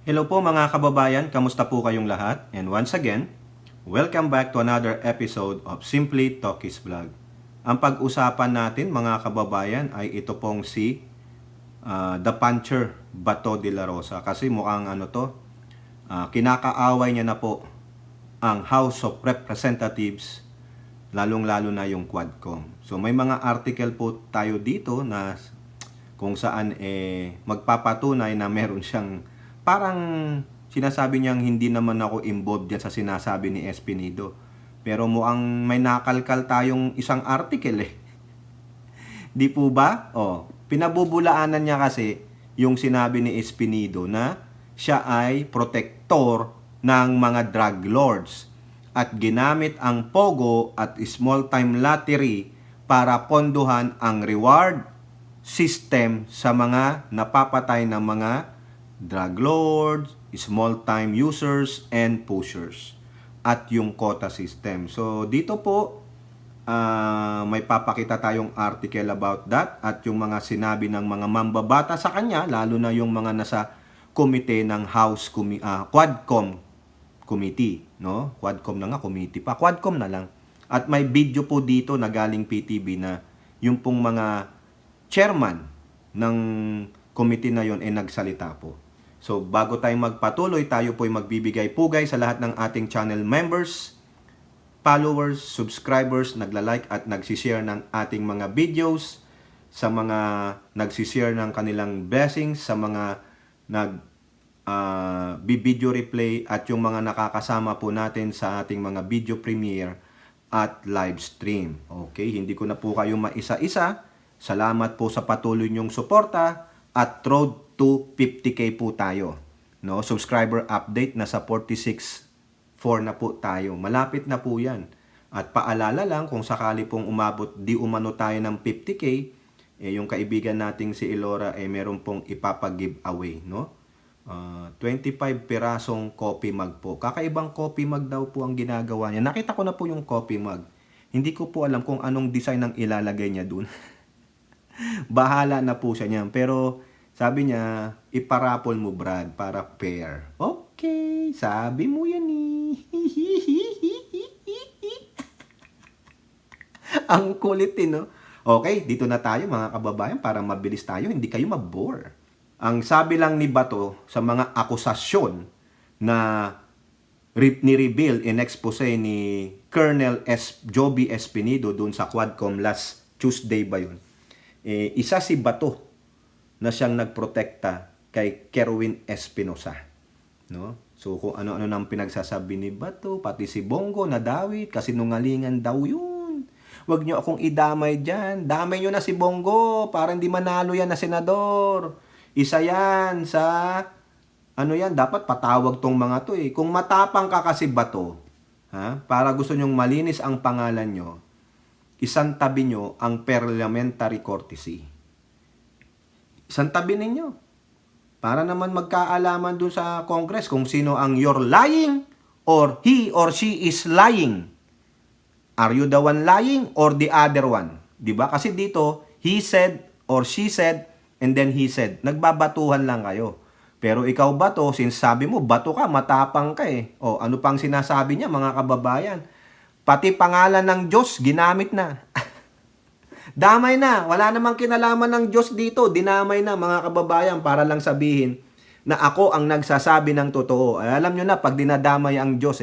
Hello po mga kababayan, kamusta po kayong lahat? And once again, welcome back to another episode of Simply Talkies Vlog. Ang pag-usapan natin mga kababayan ay ito pong si The Puncher Bato de la Rosa. Kasi mukhang kinakaaway niya na po ang House of Representatives, lalong-lalo na yung Quadcom. So may mga article po tayo dito na kung saan magpapatunay na meron siyang parang sinasabi niyang hindi naman ako involved dyan sa sinasabi ni Espinido. Pero mukhang may nakalkal tayong isang article eh. Di po ba? Pinabubulaanan niya kasi yung sinabi ni Espinido na siya ay protector ng mga drug lords at ginamit ang Pogo at small time lottery para ponduhan ang reward system sa mga napapatay ng mga drug lords, small-time users, and pushers. At yung quota system. So, dito po, may papakita tayong article about that at yung mga sinabi ng mga mambabata sa kanya, lalo na yung mga nasa komite ng Quadcom Committee. No? Quadcom na nga, committee pa. Quadcom na lang. At may video po dito na galing PTV na yung pong mga chairman ng committee na yon ay nagsalita po. So, bago tayo magpatuloy, tayo po ay magbibigay pugay sa lahat ng ating channel members, followers, subscribers, nagla-like at nagsishare ng ating mga videos, sa mga nagsishare ng kanilang blessings, sa mga video replay at yung mga nakakasama po natin sa ating mga video premiere at live stream. Okay, hindi ko na po kayo maisa-isa. Salamat po sa patuloy niyong suporta at road to 50k po tayo. No, subscriber update na sa 46.4 na po tayo. Malapit na po 'yan. At paalala lang kung sakali pong umabot di umano tayo ng 50k, yung kaibigan nating si Elora meron pong ipapag-giveaway, no? 25 pirasong coffee mug po. Kakaibang coffee mug daw po ang ginagawa niya. Nakita ko na po yung coffee mug. Hindi ko po alam kung anong design ang ilalagay niya dun. Bahala na po siya niyan. Pero sabi niya, iparapol mo Brad para fair. Okay, sabi mo yan eh. Ang kulit eh, no? Okay, dito na tayo mga kababayan para mabilis tayo, hindi kayo mabore. Ang sabi lang ni Bato sa mga akusasyon na ni-reveal in expose ni Colonel Joby Espinido doon sa Quadcom last Tuesday ba yun? Isa si Bato na siyang nagprotekta kay Kerwin Espinosa. No? So kung ano-ano nang pinagsasabi ni Bato, pati si Bongo na Dawit, kasi nungalingan daw yun. Huwag nyo akong idamay dyan. Damay nyo na si Bongo para hindi manalo yan na senador. Isa yan sa, dapat patawag tong mga to eh. Kung matapang ka kasi Bato, para gusto nyong malinis ang pangalan nyo, isang tabi nyo ang parliamentary courtesy. Isang tabi ninyo. Para naman magkaalaman dun sa Congress kung sino ang you're lying or he or she is lying. Are you the one lying or the other one? Diba? Kasi dito, he said or she said and then he said. Nagbabatuhan lang kayo. Pero ikaw Bato, since sabi mo, Bato ka, matapang ka eh. O ano pang sinasabi niya mga kababayan? Pati pangalan ng Diyos, ginamit na. Damay na. Wala namang kinalaman ng Diyos dito. Dinamay na mga kababayan para lang sabihin na ako ang nagsasabi ng totoo. Alam nyo na, pag dinadamay ang Diyos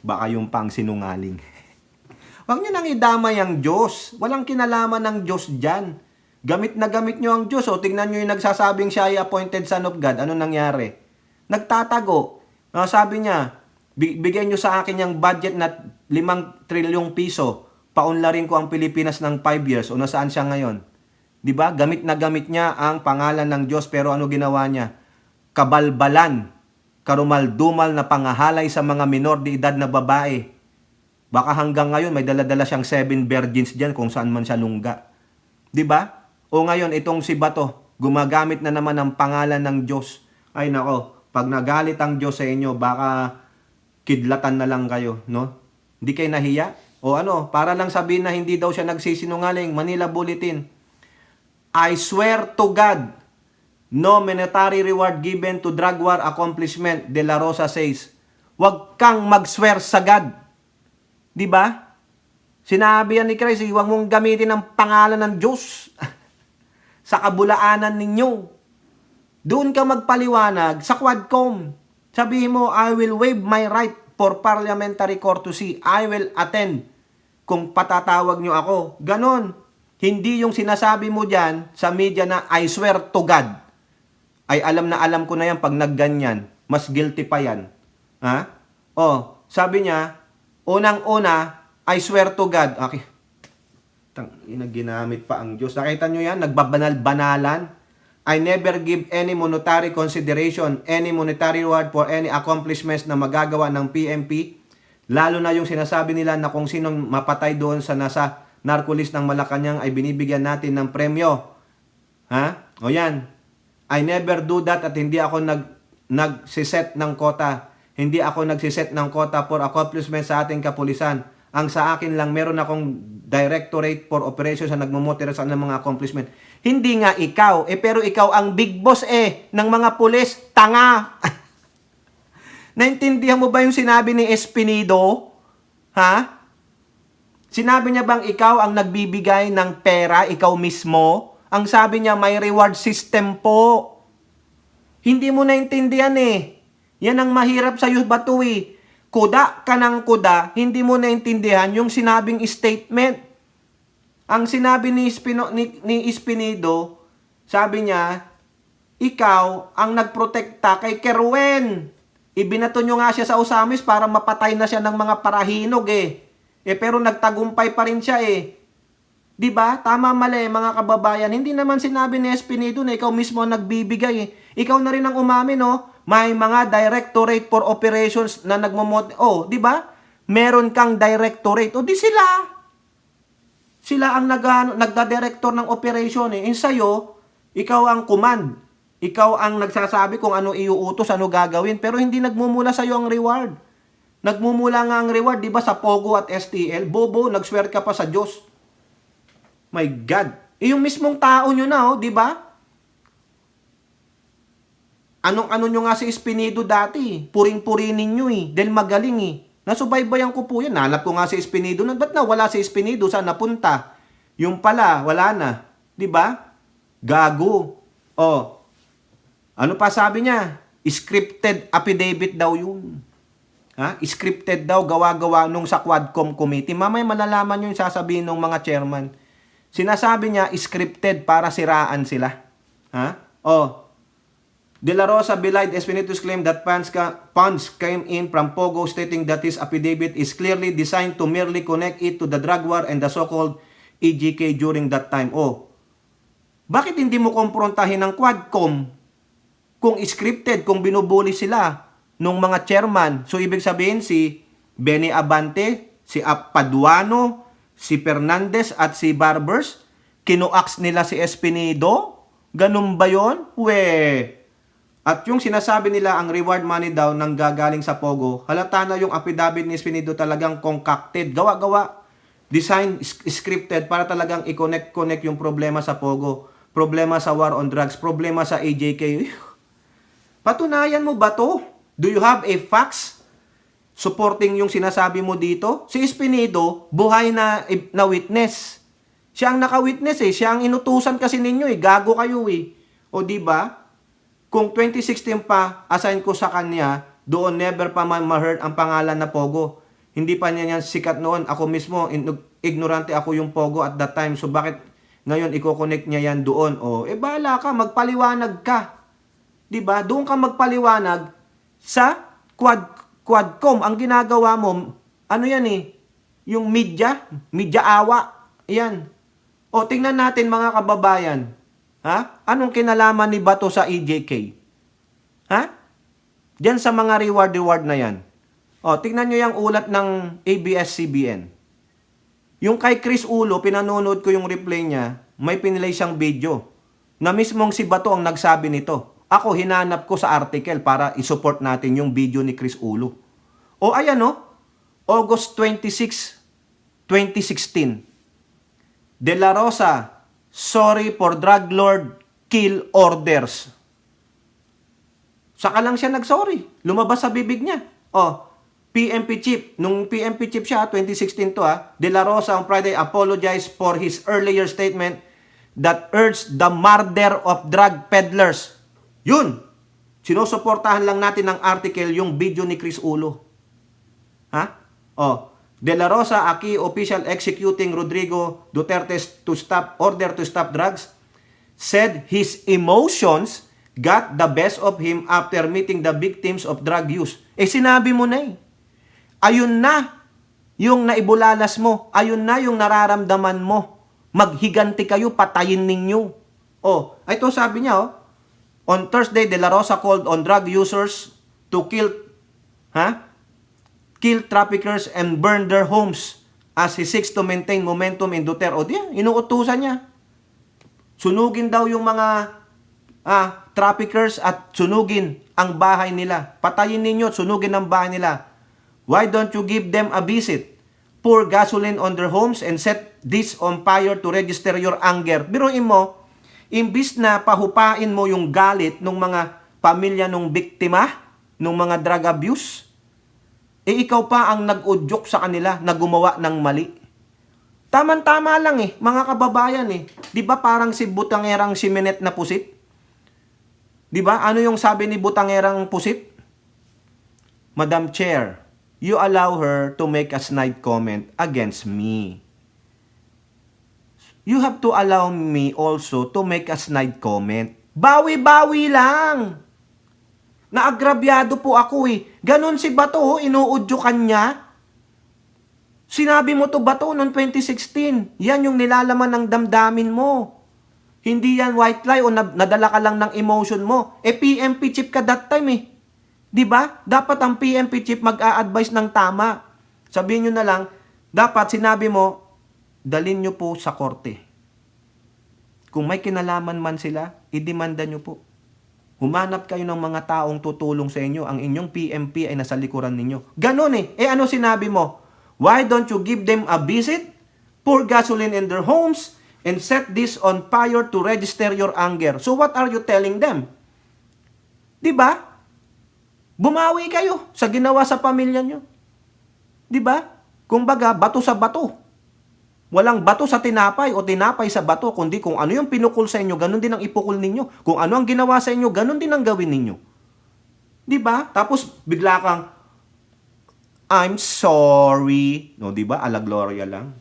baka yung pang sinungaling. Huwag nyo nang idamay ang Diyos. Walang kinalaman ng Diyos dyan. Gamit na gamit nyo ang Diyos. Tingnan nyo yung nagsasabing siya ay appointed son of God. Ano nangyari? Nagtatago. Sabi niya, bigyan nyo sa akin yung budget na 5 trilyong piso. Paunlarin ko ang Pilipinas ng 5 years. O nasaan siya ngayon? Diba? Gamit na gamit niya ang pangalan ng Diyos. Pero ano ginawa niya? Kabalbalan. Karumal-dumal na pangahalay sa mga minor de edad na babae. Baka hanggang ngayon may dala-dala siyang 7 virgins dyan kung saan man siya lungga. Diba? O ngayon, itong si Bato, gumagamit na naman ng pangalan ng Diyos. Ay nako, pag nagalit ang Diyos sa inyo, baka kidlatan na lang kayo, no? Hindi kayo nahiya? O para lang sabihin na hindi daw siya nagsisinungaling, Manila Bulletin. I swear to God, No monetary reward given to drug war accomplishment, De La Rosa says. Huwag kang mag-swear sa God. Di ba? Sinabi yan ni Christ, huwag mong gamitin ang pangalan ng Diyos sa kabulaanan ninyo. Doon ka magpaliwanag sa Quadcom. Sabihin mo, I will waive my right for parliamentary courtesy. I will attend kung patatawag nyo ako. Ganon. Hindi yung sinasabi mo dyan sa media na I swear to God. Ay alam na alam ko na yan pag nagganyan. Mas guilty pa yan. Ha? Oh, sabi niya, unang-una, I swear to God. Okay. Ginamit pa ang Diyos. Nakita nyo yan? Nagbabanal-banalan. I never give any monetary consideration, any monetary reward for any accomplishments na magagawa ng PNP. Lalo na yung sinasabi nila na kung sinong mapatay doon sa nasa narcolis ng Malacanang ay binibigyan natin ng premyo. Ha? O yan. I never do that at hindi ako nagsiset ng kota. Hindi ako nagsiset ng kota for accomplishments sa ating kapulisan. Ang sa akin lang, meron akong directorate for operations na nagmumonitor sa ng mga accomplishment. Hindi nga ikaw. Pero ikaw ang big boss ng mga pulis. Tanga! Naintindihan mo ba yung sinabi ni Espinido? Ha? Sinabi niya bang ikaw ang nagbibigay ng pera, ikaw mismo? Ang sabi niya, may reward system po. Hindi mo naintindihan Yan ang mahirap sa iyo, Bato Kuda ka ng kuda, hindi mo naintindihan yung sinabing statement. Ang sinabi ni Espinido, sabi niya, ikaw ang nagprotekta kay Kerwin. Ibinato nyo nga siya sa Osamis para mapatay na siya ng mga parahinog pero nagtagumpay pa rin siya Di ba? Tama mali mga kababayan. Hindi naman sinabi ni Espinido na ikaw mismo ang nagbibigay Ikaw na rin ang umamin May mga directorate for operations na di ba? Meron kang directorate. Di sila. Sila ang nagda-director ng operation sa'yo, ikaw ang command. Ikaw ang nagsasabi kung ano iuutos, ano gagawin. Pero hindi nagmumula sa'yo ang reward. Nagmumula nga ang reward, di ba, sa Pogo at STL. Bobo, nagswear ka pa sa Diyos. My God. Yung mismong tao nyo na, di ba? Anong-ano nyo nga si Espinido dati? Puring-puri ninyo dahil magaling Nasubaybayan ko po yan. Hanap ko nga si Espinido. Ba't wala si Espinido? Saan napunta? Yung pala, wala na. Di ba? Gago. Ano pa sabi niya? Scripted affidavit daw yun. Ha? Scripted daw, gawa-gawa nung sa Quadcom committee. Mamaya malalaman yung sasabihin ng mga chairman. Sinasabi niya, scripted para siraan sila. Ha? De La Rosa belied Espinito's claim that funds came in from Pogo, stating that his affidavit is clearly designed to merely connect it to the drug war and the so-called EGK during that time. Bakit hindi mo komprontahin ng Quadcom kung scripted, kung binubuli sila nung mga chairman? So, ibig sabihin si Benny Abante, si Paduano, si Fernandez at si Barbers, kinuaks nila si Espinido? Ganun ba yun? At yung sinasabi nila ang reward money daw nang gagaling sa Pogo, halata na yung affidavit ni Espinido talagang concocted, gawa-gawa, design, scripted para talagang i-connect yung problema sa Pogo, problema sa war on drugs, problema sa AJK. Patunayan mo ba to? Do you have a facts supporting yung sinasabi mo dito? Si Espinido, buhay na witness. Siya ang naka-witness siya ang inutusan kasi ninyo gago kayo O di ba? Kung 2016 pa, assign ko sa kanya, doon never pa man ma-heard ang pangalan na Pogo. Hindi pa niya yan sikat noon. Ako mismo, ignorante ako yung Pogo at that time. So bakit ngayon i-connect niya yan doon? Bahala ka, magpaliwanag ka. Diba? Doon ka magpaliwanag sa Quadcom. Ang ginagawa mo, ano yan yung media awa. Yan. Tingnan natin mga kababayan. Ha? Anong kinalaman ni Bato sa EJK? Ha? Diyan sa mga reward na yan. Tingnan nyo yung ulat ng ABS-CBN. Yung kay Chris Ulo, pinanonood ko yung replay niya, may pinilay siyang video na mismong si Bato ang nagsabi nito. Ako, hinanap ko sa article para isupport natin yung video ni Chris Ulo. Ayan August 26, 2016. De La Rosa, sorry for drug lord kill orders. Saka lang siya nag-sorry. Lumabas sa bibig niya. Oh, PNP chief. Nung PNP chief siya, 2016 to De La Rosa on Friday apologized for his earlier statement that urged the murder of drug peddlers. Yun. Sinusuportahan lang natin ng article yung video ni Chris Ulo. Ha? Oh, De La Rosa, a key official executing Rodrigo Duterte's order to stop drugs, said his emotions got the best of him after meeting the victims of drug use. Sinabi mo na Ayun na yung naibulalas mo. Ayun na yung nararamdaman mo. Maghiganti kayo, patayin ninyo. Ito sabi niya, on Thursday, De La Rosa called on drug users to kill traffickers and burn their homes as he seeks to maintain momentum in Duterte. Inuutusan niya. Sunugin daw yung mga traffickers at sunugin ang bahay nila. Patayin ninyo at sunugin ang bahay nila. Why don't you give them a visit? Pour gasoline on their homes and set this on fire to register your anger. Biruin mo, imbis na pahupain mo yung galit ng mga pamilya ng biktima ng mga drug abuse, ikaw pa ang nag-udyok sa kanila na gumawa ng mali. Tama-tama lang mga kababayan Di ba parang si butangerang si Minette na pusit? Di ba? Ano yung sabi ni butangerang pusit? Madam Chair, you allow her to make a snide comment against me. You have to allow me also to make a snide comment. Bawi-bawi lang. Naagrabyado po ako Ganon si Bato, inuudyukan niya. Sinabi mo to Bato noong 2016. Yan yung nilalaman ng damdamin mo. Hindi yan white lie o nadala ka lang ng emotion mo. PNP chief ka that time Di ba? Dapat ang PNP chief mag-a-advise ng tama. Sabihin nyo na lang, dapat sinabi mo, dalin nyo po sa korte. Kung may kinalaman man sila, idemanda nyo po. Humanap kayo ng mga taong tutulong sa inyo. Ang inyong PNP ay nasa likuran ninyo. Ganon ano sinabi mo? Why don't you give them a visit? Pour gasoline in their homes and set this on fire to register your anger. So what are you telling them? Di ba? Bumawi kayo sa ginawa sa pamilya nyo. Di ba? Kung baga, bato sa bato. Walang bato sa tinapay o tinapay sa bato, kundi kung ano yung pinukul sa inyo, ganun din ang ipukul ninyo. Kung ano ang ginawa sa inyo, ganun din ang gawin ninyo. Di ba? Tapos bigla kang, I'm sorry. No, di ba? Ala Gloria lang.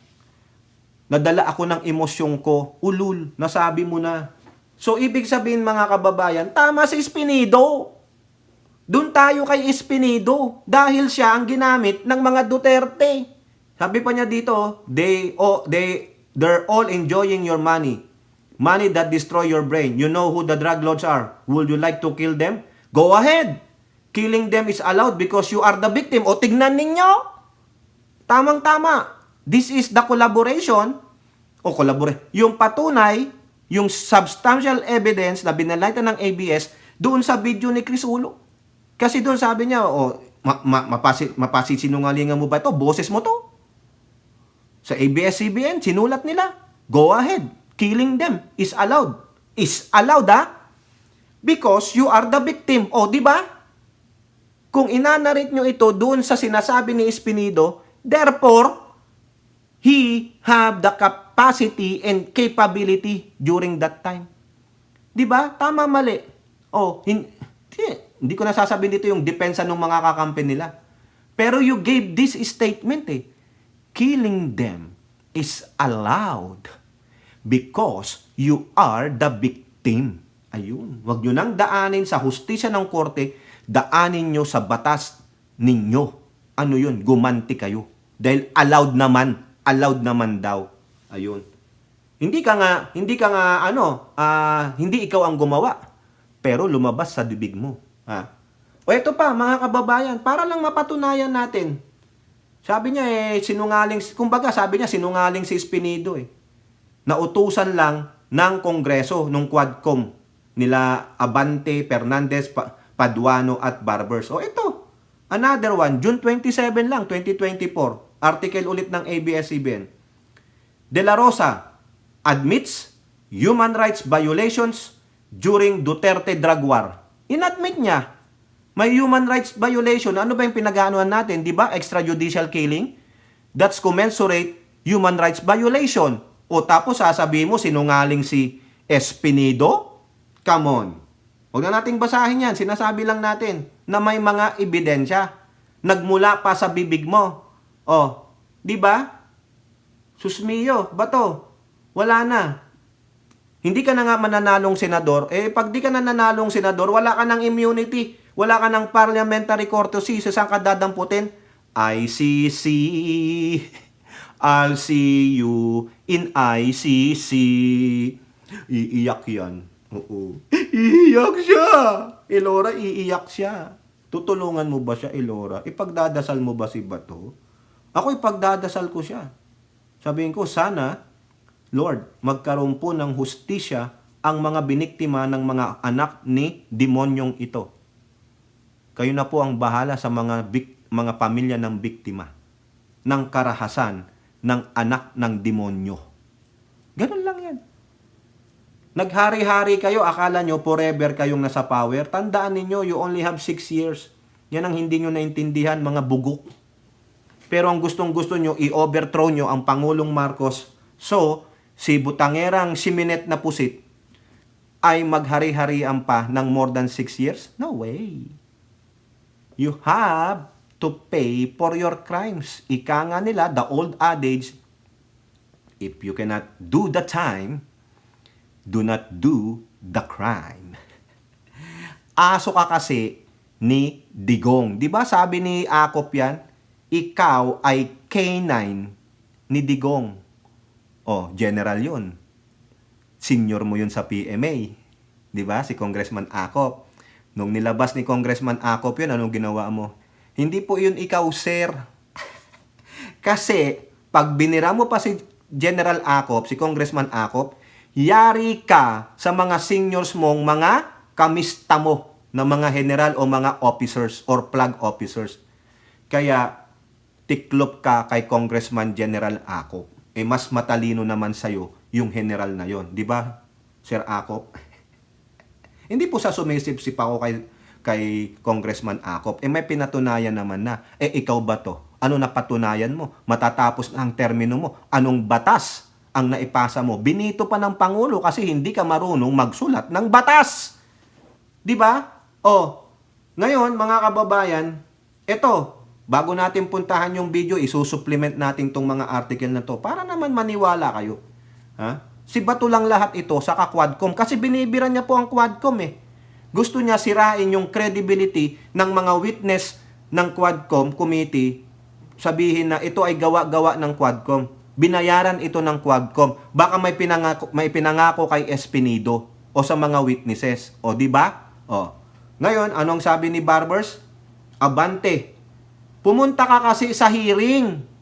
Nadala ako ng emosyon ko. Ulul, nasabi mo na. So, ibig sabihin mga kababayan, tama si Espinido. Doon tayo kay Espinido. Dahil siya ang ginamit ng mga Duterte. Sabi pa niya dito, they're all enjoying your money. Money that destroy your brain. You know who the drug lords are. Would you like to kill them? Go ahead. Killing them is allowed because you are the victim. O tignan ninyo. Tamang-tama. This is the collaboration. Yung patunay, yung substantial evidence na binalita ng ABS doon sa video ni Chris Ulo. Kasi doon sabi niya, mapasisinungalingan mo ba ito? Boses mo to. Sa ABS-CBN, sinulat nila. Go ahead. Killing them is allowed. Is allowed because you are the victim. Di ba? Kung inanarit nyo ito doon sa sinasabi ni Espinido, therefore, he have the capacity and capability during that time. Di ba? Tama, mali. Hindi ko nasasabihin dito yung depensa ng mga kakampi nila. Pero you gave this statement Killing them is allowed because you are the victim. Ayun. Huwag nyo nang daanin sa hustisya ng korte, daanin nyo sa batas ninyo. Ano yun? Gumanti kayo. Dahil allowed naman daw. Ayun. Hindi ikaw ang gumawa, pero lumabas sa bibig mo. Ito pa, mga kababayan, para lang mapatunayan natin. Sabi niya sinungaling si Espinido Nautusan lang ng Kongreso, nung Quadcom, nila Abante, Fernandez, Paduano at Barbers. Ito, another one, June 27 lang, 2024. Article ulit ng ABS-CBN. De La Rosa admits human rights violations during Duterte drug war. Inadmit niya May human rights violation. Ano ba yung pinag-aanuhan natin? Di ba? Extrajudicial killing? That's commensurate human rights violation. O tapos sasabihin mo, sinungaling si Espinido? Come on. Huwag na nating basahin yan. Sinasabi lang natin na may mga ebidensya. Nagmula pa sa bibig mo. O, di ba? Susmiyo, bato. Wala na. Hindi ka na nga mananalong senador. Pag di ka na nanalong senador, wala ka ng immunity. Wala ka ng parliamentary courtesy. Saan ka dadamputin? ICC. I'll see you in ICC. Iiyak yan. Oo. Iiyak siya. Elora, iiyak siya. Tutulungan mo ba siya, Elora? Ipagdadasal mo ba si Bato? Ako ipagdadasal ko siya. Sabihin ko, sana, Lord, magkaroon po ng hustisya ang mga biniktima ng mga anak ni demonyong ito. Kayo na po ang bahala sa mga pamilya ng biktima ng karahasan ng anak ng demonyo. Ganun lang yan. Naghari-hari kayo, akala nyo forever kayong nasa power. Tandaan ninyo, you only have 6 years. Yan ang hindi nyo naintindihan, mga bugok. Pero ang gustong-gusto nyo, i-overthrow nyo ang Pangulong Marcos. So, si butangerang siminet na pusit ay maghari-harian pa ng more than 6 years? No way. You have to pay for your crimes. Ika nga nila, the old adage, if you cannot do the time, do not do the crime. Aso ka kasi ni Digong. Di ba sabi ni Akop yan, ikaw ay K9 ni Digong. Oh, general yun. Senior mo yun sa PMA. Di ba? Si Congressman Akop. Nung nilabas ni Congressman Akop yun, anong ginawa mo? Hindi po yun ikaw, sir. Kasi, pag binira mo pa si General Akop, si Congressman Akop, yari ka sa mga seniors mong mga kamista mo na mga general o mga officers or flag officers. Kaya, tiklop ka kay Congressman General Akop. Mas matalino naman sa'yo yung general na yon, di ba, Sir Akop? Hindi po sa sumisip-sip ako kay Congressman Akop. May pinatunayan naman na. Ikaw ba to? Ano napatunayan mo? Matatapos na ang termino mo. Anong batas ang naipasa mo? Binito pa ng Pangulo kasi hindi ka marunong magsulat ng batas. Di ba? Ngayon, mga kababayan, bago natin puntahan yung video, isusupplement natin tong mga article na to para naman maniwala kayo. Ha? Si Bato lang lahat ito sa Quadcom kasi binibira niya po ang Quadcom Gusto niya sirain yung credibility ng mga witness ng Quadcom committee. Sabihin na ito ay gawa-gawa ng Quadcom. Binayaran ito ng Quadcom. Baka may pinangako kay Espinido o sa mga witnesses. Di ba? Ngayon, anong sabi ni Barbers? Abante. Pumunta ka kasi sa hearing.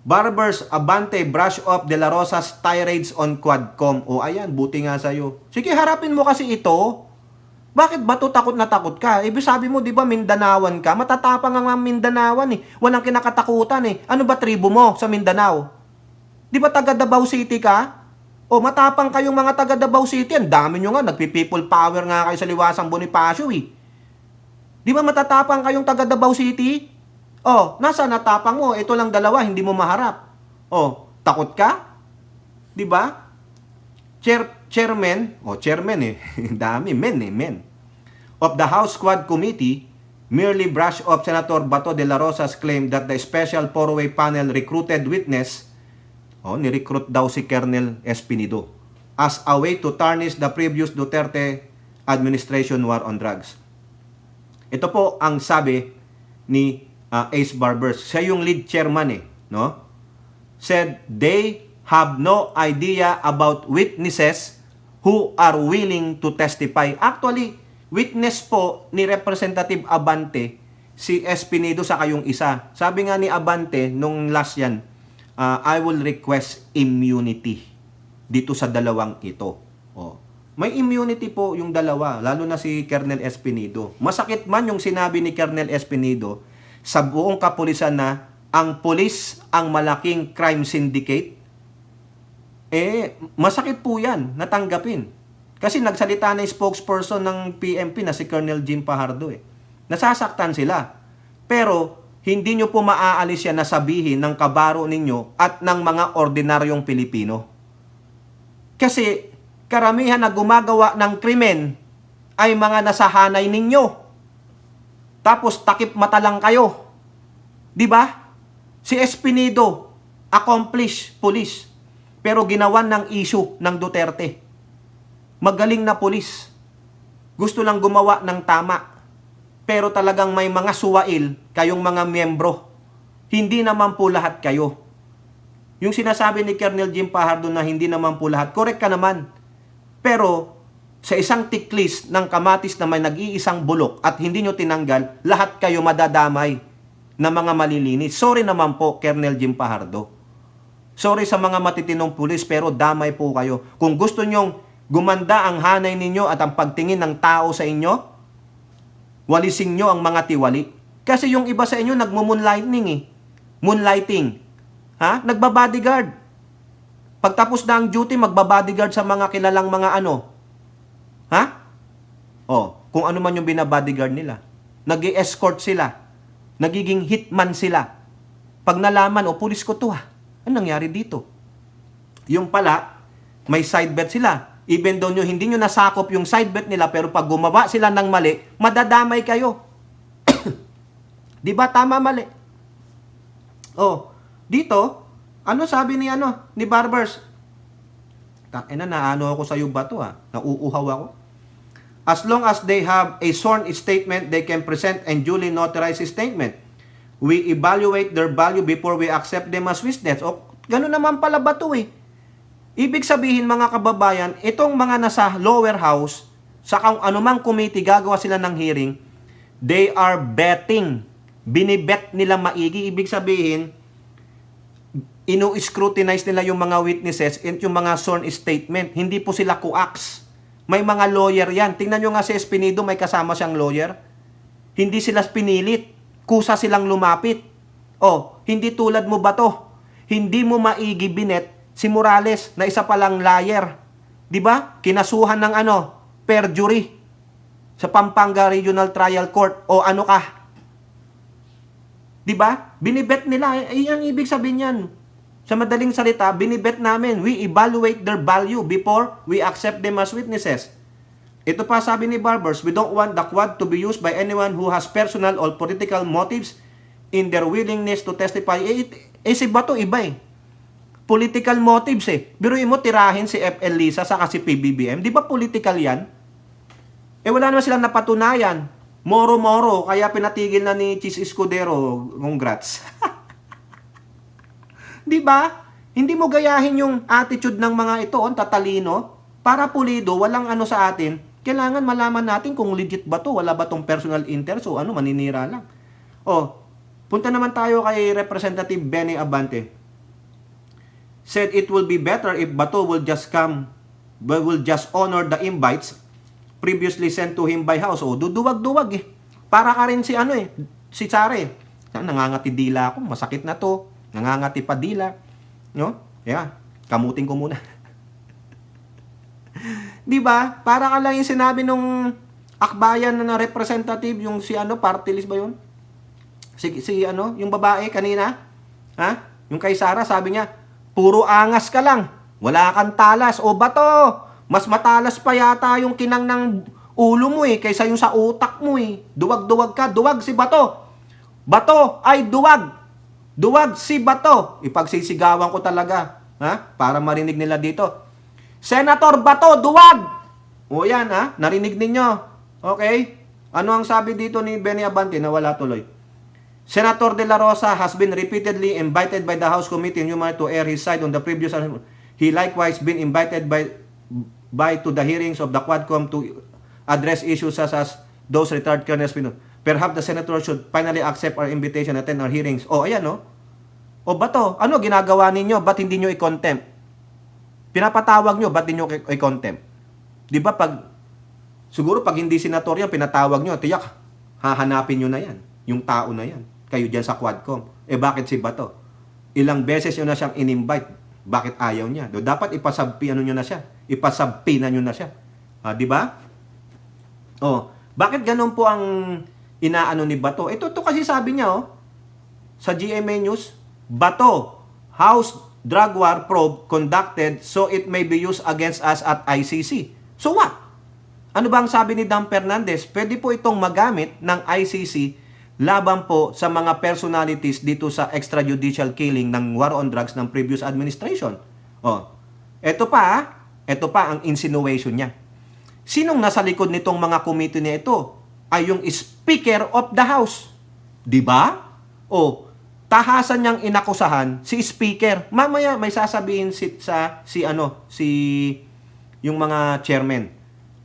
Barbers, abante, brush off De La Rosa's tirades on Quadcom. Ayan, buti nga sa'yo. Sige, harapin mo kasi ito. Bakit ba to takot na takot ka? Ibig sabi mo, di ba, Mindanawan ka? Matatapang ang Mindanawan Walang kinakatakutan Ano ba tribo mo sa Mindanao? Di ba taga Davao City ka? Matapang kayong mga taga Davao City. Ang dami nyo nga, nagpi-people power nga kayo sa Liwasang Bonifacio Di ba matatapang kayong taga Davao City? Nasa natapang mo? Ito lang dalawa, hindi mo maharap. Takot ka? Di ba? Chairman, dami, men. Of the House Quad Committee, merely brush off Senator Bato de la Rosa's claim that the special four-way panel recruited witness, nirecruit daw si Colonel Espinido, as a way to tarnish the previous Duterte administration war on drugs. Ito po ang sabi ni Ace Barbers. Siya yung lead chairman said they have no idea about witnesses who are willing to testify. Actually, witness po ni Representative Abante si Espinido sa kayong isa. Sabi nga ni Abante nung last yan, I will request immunity dito sa dalawang ito. May immunity po yung dalawa, lalo na si Colonel Espinido. Masakit man yung sinabi ni Colonel Espinido sa buong kapulisan na ang pulis ang malaking crime syndicate, masakit po yan, natanggapin. Kasi nagsalita na yung spokesperson ng PMP na si Colonel Jim Fajardo Nasasaktan sila. Pero, hindi nyo po maaalis yan na sabihin ng kabaro ninyo at ng mga ordinaryong Pilipino. Kasi, karamihan na gumagawa ng krimen ay mga nasahanay ninyo. Tapos, takip mata lang kayo. Di ba? Si Espinido, accomplished police, pero ginawan ng issue ng Duterte. Magaling na police. Gusto lang gumawa ng tama. Pero talagang may mga suwail kayong mga miyembro. Hindi naman po lahat kayo. Yung sinasabi ni Colonel Jim Fajardo na hindi naman po lahat, correct ka naman. Pero sa isang tiklis ng kamatis na may nag-iisang bulok at hindi nyo tinanggal, lahat kayo madadamay na mga malilinis. Sorry naman po, Colonel Jim Fajardo. Sorry sa mga matitinong pulis, pero damay po kayo. Kung gusto nyong gumanda ang hanay ninyo at ang pagtingin ng tao sa inyo, walisin nyo ang mga tiwali. Kasi yung iba sa inyo nagmo-moonlighting eh. Moonlighting. Ha? Nagbabodyguard. Pagtapos na ang duty, magbabodyguard sa mga kilalang mga ano. Ha? O, kung ano man yung binabodyguard nila. Nag-i-escort sila. Nagiging hitman sila. Pag nalaman, pulis ko to ha. Ano nangyari dito? Yung pala, may side bet sila. Even though hindi nyo nasakop yung side bet nila, pero pag gumawa sila ng mali, madadamay kayo. Di ba? Tama, mali. Oh, dito, ano sabi ni Barbers? Naano ako sa iyo ba to ha? Nauuhaw ako. As long as they have a sworn statement, they can present and duly notarize a statement. We evaluate their value before we accept them as witness. O, gano'n naman pala ba to eh? Ibig sabihin mga kababayan, itong mga nasa lower house, sa kung anumang committee gagawa sila ng hearing, they are betting. Binibet nila maigi. Ibig sabihin, inu-scrutinize nila yung mga witnesses and yung mga sworn statement. Hindi po sila coax. May mga lawyer yan. Tingnan nyo nga si Espinido, may kasama siyang lawyer. Hindi sila pinilit. Kusa silang lumapit. O, hindi tulad mo ba to? Hindi mo maigi binet si Morales na isa palang liar. 'Di ba? Kinasuhan ng perjury sa Pampanga Regional Trial Court. O ano ka? 'Di ba? Binibet nila. Ang ibig sabihin niyan. Sa madaling salita, binibet namin. We evaluate their value before we accept them as witnesses. Ito pa sabi ni Barbers, we don't want the quad to be used by anyone who has personal or political motives in their willingness to testify. Si Bato iba eh. Political motives eh. Biruin mo, tirahin si FL Lisa saka si PBBM. Di ba political yan? Wala naman silang napatunayan. Moro-moro, kaya pinatigil na ni Chis Escudero. Congrats. Di ba? Hindi mo gayahin yung attitude ng mga ito, tatalino, para pulido, walang sa atin. Kailangan malaman natin kung legit ba to, wala ba tong personal interest o maninira lang. Punta naman tayo kay Representative Benny Abante. Said it will be better if Bato will just honor the invites previously sent to him by house. Duduwag-duwag eh. Para ka rin si Sare. Nangangati dila ako, masakit na to. Nangangati pa dila. No? Kamutin ko muna. Di ba? Para ka lang yung sinabi nung akbayan na representative, yung party list ba yun? Yung babae kanina? Ha? Yung kay Sara, sabi niya, puro angas ka lang. Wala kang talas. Bato, mas matalas pa yata yung kinang ng ulo mo kaysa yung sa utak mo Duwag-duwag ka. Duwag si Bato. Bato ay duwag. Duwag si Bato. Ipagsisigawan ko talaga. Ha? Para marinig nila dito. Senator Bato, duwag! Yan narinig ninyo. Okay? Ano ang sabi dito ni Benny Abante na wala tuloy? Senator De La Rosa has been repeatedly invited by the House Committee on Human Rights to air his side on the previous. He likewise been invited by to the hearings of the Quadcom to address issues such as those retired Colonel Espino. Perhaps the Senator should finally accept our invitation and attend our hearings. Ayan Bato, ano ginagawa ninyo? Ba't hindi nyo i-contempt? Pinapatawag nyo, ba't hindi nyo i-contempt? Di ba siguro pag hindi senator yan, pinatawag nyo, tiyak, hahanapin nyo na yan. Yung tao na yan. Kayo dyan sa Quadcom. Bakit si Bato? Ilang beses nyo na siyang in-invite. Bakit ayaw niya? Dapat ipasabpi nyo na siya. Ipasabpi na nyo na siya. Di ba? Bakit ganun po ang inaano ni Bato. Ito kasi sabi niya, sa GMA News, Bato, House Drug War Probe conducted so it may be used against us at ICC. So what? Ano ba ang sabi ni Dan Fernandez? Pwede po itong magamit ng ICC laban po sa mga personalities dito sa extrajudicial killing ng war on drugs ng previous administration. Ito pa ang insinuation niya. Sinong nasa likod nitong mga committee na ito? Ay yung Speaker of the House. 'Di ba? Tahasan niyang inakusahan si Speaker. Mamaya may sasabihin yung mga chairman.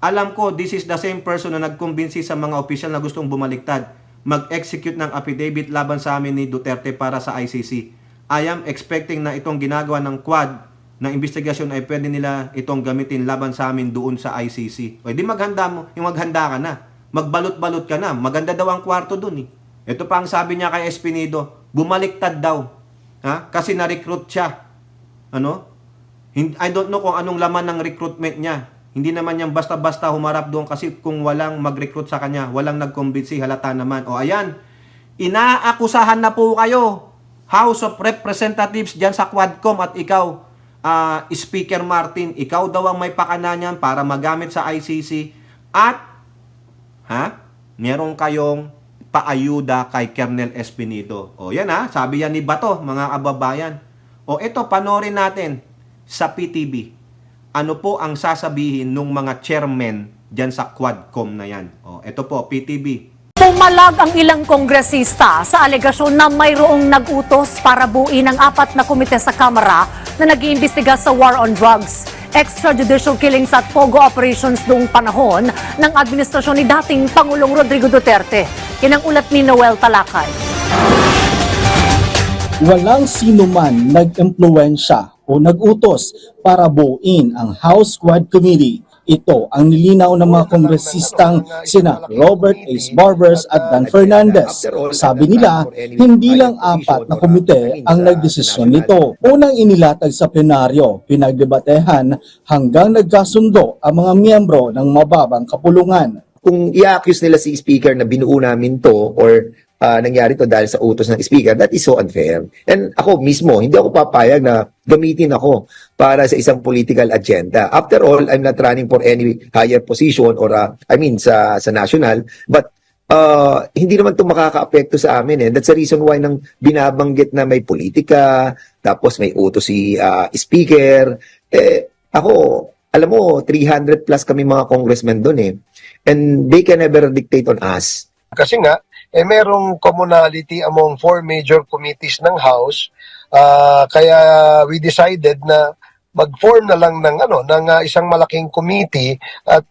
Alam ko, this is the same person na nagkumbinsi sa mga opisyal na gustong bumaliktad, mag-execute ng affidavit laban sa amin ni Duterte para sa ICC. I am expecting na itong ginagawa ng Quad na investigasyon ay pwede nila itong gamitin laban sa amin doon sa ICC. O di maghanda ka na. Magbalot-balot ka na. Maganda daw ang kwarto doon. Ito pa ang sabi niya kay Espinido, bumaliktad daw. Kasi na-recruit siya. I don't know kung anong laman ng recruitment niya. Hindi naman yan basta-basta humarap doon kasi kung walang mag-recruit sa kanya, walang nagkumbinsi, halata naman. Ayan, inaakusahan na po kayo, House of Representatives dyan sa Quadcom at ikaw, Speaker Martin, ikaw daw ang may pakana niyan para magamit sa ICC at meron kayong paayuda kay Colonel Espinido. Yan sabi yan ni Bato, mga kababayan. Ito, panorin natin sa PTV. Ano po ang sasabihin ng mga chairman dyan sa Quadcom na yan? Ito po, PTV. Pumalag ang ilang kongresista sa alegasyon na mayroong nag-utos para buuin ang 4 na komite sa Kamara na nag-iimbestiga sa war on drugs, extrajudicial killings at pogo operations noong panahon ng administrasyon ni dating Pangulong Rodrigo Duterte. Yan ang ulat ni Noel Talakay. Walang sino man nag-impluwensya o nag-utos para buuin ang House Quad Committee. Ito ang nilinaw ng mga kongresistang sina Robert Ace Barbers at Dan Fernandez. Sabi nila, hindi lang 4 na komite ang nagdesisyon nito. Unang inilatag sa plenaryo, pinagdebatehan hanggang nagkasundo ang mga miyembro ng mababang kapulungan. Kung i-accuse nila si Speaker na binuo namin to or nangyari to dahil sa utos ng Speaker, that is so unfair. And ako mismo, hindi ako papayag na gamitin ako para sa isang political agenda. After all, I'm not running for any higher position or sa national, but hindi naman to makaka-apekto sa amin. That's the reason why nang binabanggit na may politika, tapos may utos si Speaker. Ako, alam mo, 300 plus kami mga congressmen doon and they can never dictate on us. Kasi nga, merong commonality among 4 major committees ng House, kaya we decided na mag-form na lang ng isang malaking committee at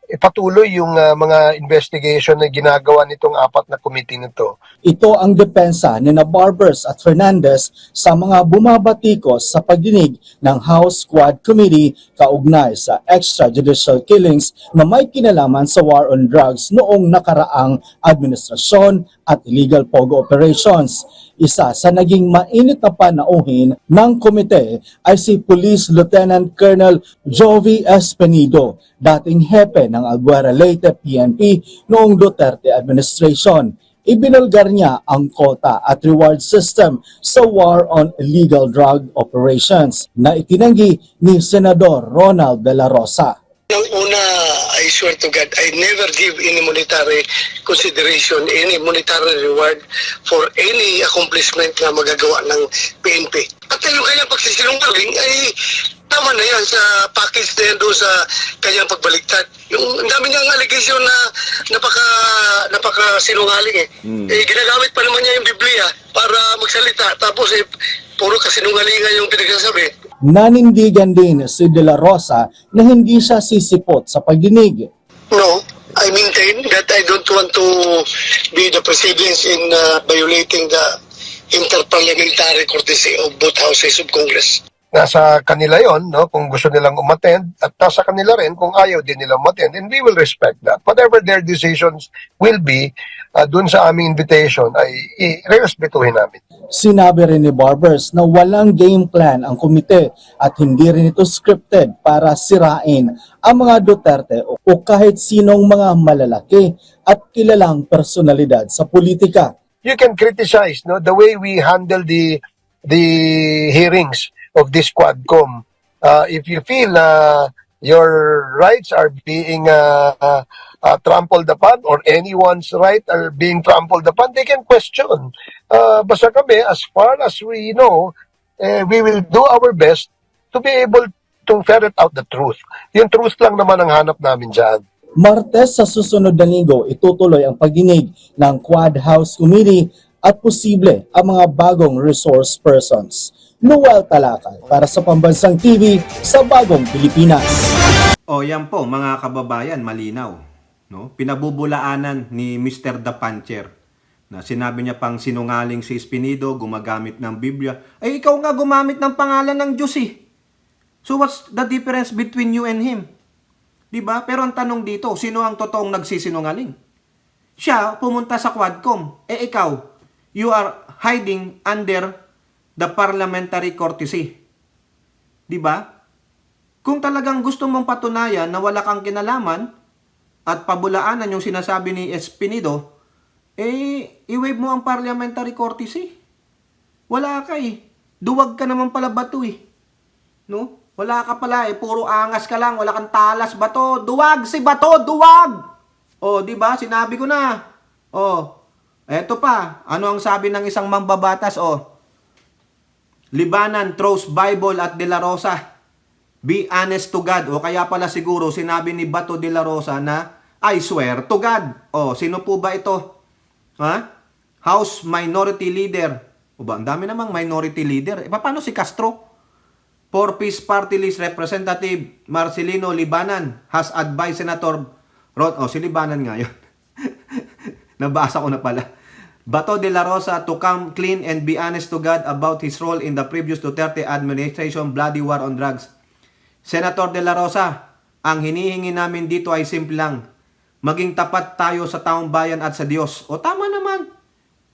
ipatuloy yung mga investigation na ginagawa nitong 4 na committee nito. Ito ang depensa ni Barbers at Fernandez sa mga bumabatikos sa pagdinig ng House Quad Committee kaugnay sa extrajudicial killings na may kinalaman sa war on drugs noong nakaraang administrasyon at illegal pogo operations. Isa sa naging mainit na panauhin ng komite ay si Police Lieutenant Colonel Jovi Espinido, dating hepe ng Aguera Leyte PNP noong Duterte administration. Ibinulgar niya ang quota at reward system sa war on illegal drug operations na itinanggi ni Senador Ronald De La Rosa. Nung una, I swear to God, I never give any monetary consideration, any monetary reward for any accomplishment na magagawa ng PNP. At yung kanyang pagsisinungaling ay tama na yan sa package na yan doon sa kanyang pagbaliktad. Yung ang dami niyang allegation na napaka-sinungaling ginagamit pa naman niya yung Biblia para magsalita. Tapos puro kasinungalingan yung pinagsasabi. Nanindigan din si De La Rosa na hindi siya sisipot sa pagdinig. No, I maintain that I don't want to be the precedence in violating the interparliamentary courtesy of both houses of Congress. Nasa kanila yon, kung gusto nilang umattend, at nasa kanila rin kung ayaw din nilang umattend, and we will respect that. Whatever their decisions will be, dun sa aming invitation ay i-respetuhin namin. Sinabi rin ni Barbers na walang game plan ang komite at hindi rin ito scripted para sirain ang mga Duterte o kahit sinong mga malalaki at kilalang personalidad sa politika. You can criticize the way we handle the hearings of this Quadcom. If you feel your rights are being trampled upon or anyone's right are being trampled upon, they can question. Basta kami, as far as we know, we will do our best to be able to ferret out the truth. Yung truth lang naman ang hanap namin dyan. Martes sa susunod na linggo, itutuloy ang pagdinig ng Quad House Committee at posible ang mga bagong resource persons. Noel Talakay para sa Pambansang TV sa Bagong Pilipinas. O yan po mga kababayan, malinaw. No? Pinabubulaanan ni Mr. The Puncher na sinabi niya pang sinungaling si Espinido, gumagamit ng Biblia. Ay ikaw nga gumamit ng pangalan ng Diyos eh. So what's the difference between you and him? Diba? Pero ang tanong dito, sino ang totoong nagsisinungaling? Siya pumunta sa Quadcom. Eh ikaw, you are hiding under the parliamentary courtesy. Diba? Kung talagang gusto mong patunayan na wala kang kinalaman at pabulaanan yung sinasabi ni Espinido, i-waive mo ang parliamentary courtesy. Wala ka eh. Duwag ka naman pala bato eh. No? Wala ka pala eh. Puro angas ka lang. Wala kang talas bato. Duwag si bato. Duwag! O, di ba? Sinabi ko na. O, eto pa. Ano ang sabi ng isang mambabatas? O, Libanan throws Bible at De La Rosa. Be honest to God. O kaya pala siguro sinabi ni Bato De La Rosa na I swear to God. O, sino po ba ito? Ha? House Minority Leader. O ba, ang dami namang minority leader. E paano si Castro? For Peace Party List Representative Marcelino Libanan has advised Senator Rod. O, si Libanan nga yun. Nabasa ko na pala. Bato de la Rosa to come clean and be honest to God about his role in the previous Duterte administration bloody war on drugs. Senator de la Rosa, ang hinihingi namin dito ay simple lang. Maging tapat tayo sa taong bayan at sa Diyos. O tama naman.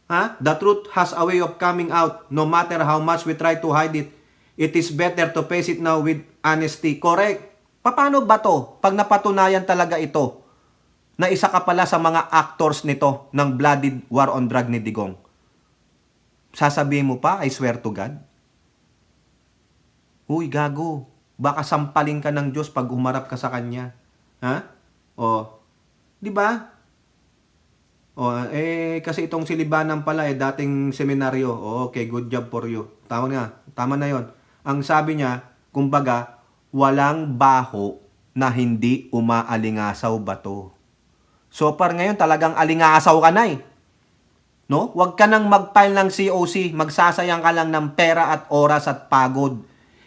Ha? The truth has a way of coming out no matter how much we try to hide it. It is better to face it now with honesty. Correct. Paano ba to? Pag napatunayan talaga ito, na isa ka pala sa mga actors nito ng bloody war on drug ni Digong. Sasabihin mo pa, I swear to God? Uy, gago. Baka sampalin ka ng Diyos pag humarap ka sa Kanya. Ha? O, di ba? O, kasi itong si Libanan pala, dating seminaryo. O, okay, good job for you. Tama na yon. Ang sabi niya, kumbaga, walang baho na hindi umaalingasaw bato. So par ngayon talagang alingasaw ka na eh. No? Huwag ka nang mag-file ng COC, magsasayang ka lang ng pera at oras at pagod.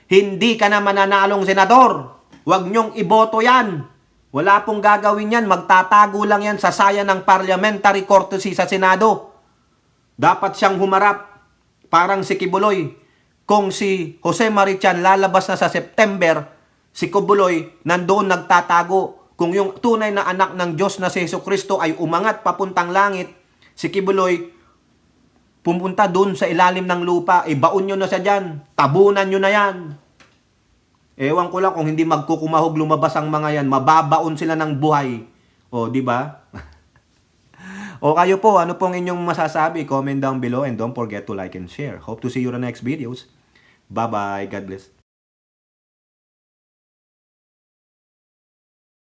Hindi ka na mananalong senador. Huwag niyong iboto yan. Wala pong gagawin yan, magtatago lang yan sa saya ng parliamentary courtesy sa Senado. Dapat siyang humarap, parang si Kibuloy. Kung si Jose Marichan lalabas na sa September, si Kibuloy nandoon nagtatago. Kung yung tunay na anak ng Diyos na si Jesucristo ay umangat papuntang langit, si Kibuloy pumunta dun sa ilalim ng lupa, baon nyo na siya dyan, tabunan nyo na yan. Ewan ko lang kung hindi magkukumahog lumabas ang mga yan, mababaon sila ng buhay. O, di ba? O kayo po, ano pong inyong masasabi? Comment down below and don't forget to like and share. Hope to see you in the next videos. Bye-bye. God bless.